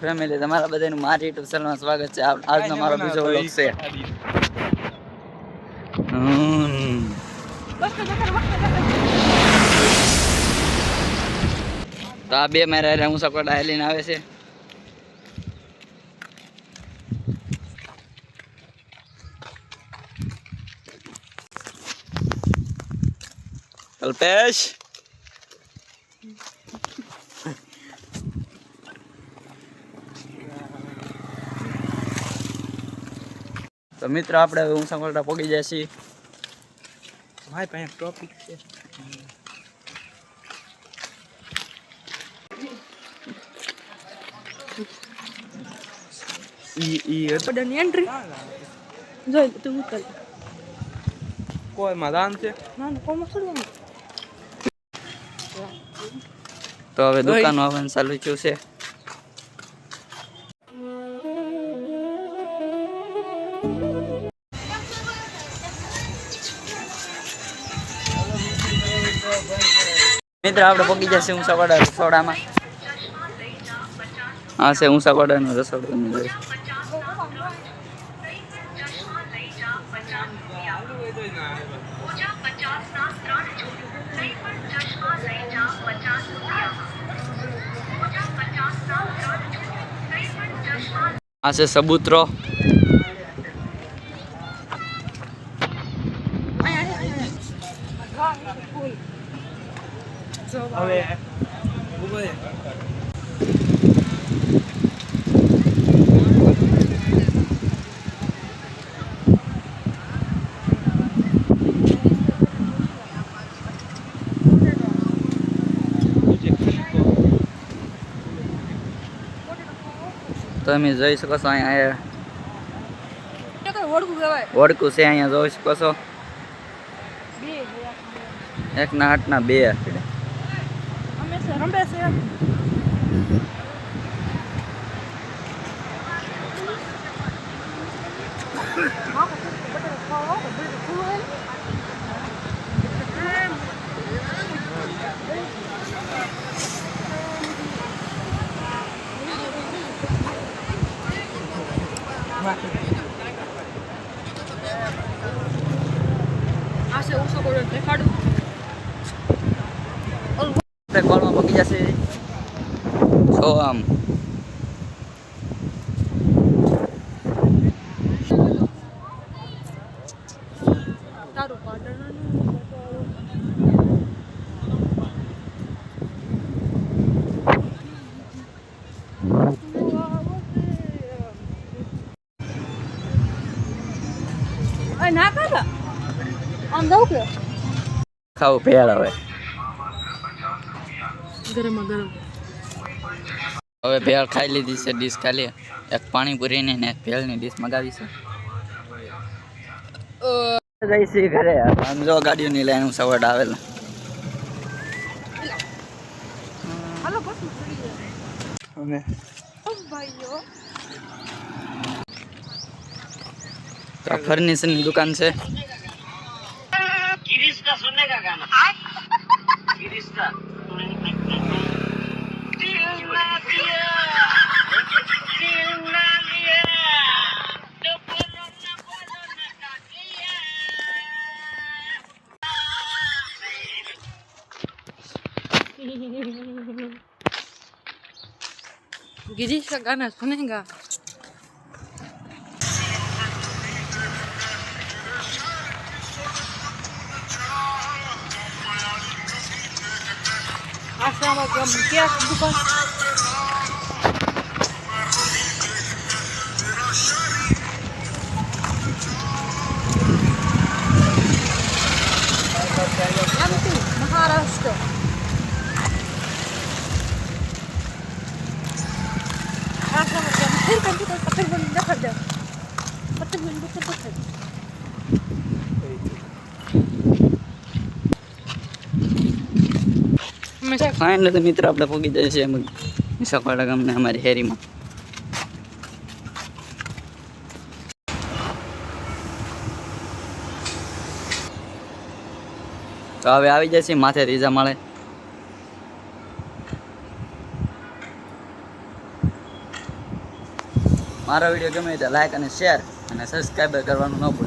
Family, તમારા બધાનું મારી યુટ્યુબ ચેનલમાં સ્વાગત છે. આજનો મારો બીજો વ્લોગ છે. તો આ બે મારા હું સકોટ આયલીને આવે છે. કલ્પેશ તો મિત્રો આપણે હવે ઊંચા કોલટા પગી જાય છીએ. ભાઈ પાસે ટોપિક છે. પડની એન્ટ્રી જોઈ તું ઉતર કોઈ મદાન છે ના કોમ છોડવા. તો હવે દુકાન આવવાનું ચાલુ થયું છે. મિત્ર આપણે પગી જશે ઊંચા કોડા રસોડામાં. હા છે ઊંચા કોડાનું રસોડું. આ છે સબૂતરો. હવે તમે જોઈ શકો છો અહીંયા ઓળખું છે. અહીંયા જોઈ શકો છો 1 ના 8 ના 2. કોલમાં પકી જશે. જો આમ તારું પાટણ ના ખાતા આમ દઉં કે ખાવું ભેળ. હવે ગરમ ગરમ હવે ભેળ ખાઈ લીધી છે. ડીશ ખાલી એક પાણીપુરીની ને એક ભેળની ડીશ મગાવી છે. જઈશી ઘરે. આમ જો ગાડીઓની લાઈન સવડ આવેલા. હાલો બસ ચડી જાય અમે ભાઈઓ. ફર્નિચર ની દુકાન છે. गिरीश का सुनने का गाना गिरीश का गिरीश का गाना सुनेगा. Assalamualaikum. क्या दुकान महाराष्ट्र. Assalamualaikum. फिर कंप्यूटर पकड़ बंद कर दे. पकड़ बंद कर दे. ફાઇનલ તો મિત્ર આપણે પહોંચી જાય છે એમ સકવાડા ગામને અમારી હેરીમાં. તો હવે આવી જશે માથે ત્રીજા માળે. મારો વિડીયો ગમે તો લાઈક અને શેર અને સબસ્ક્રાઈબર કરવાનું ન ભૂલતા.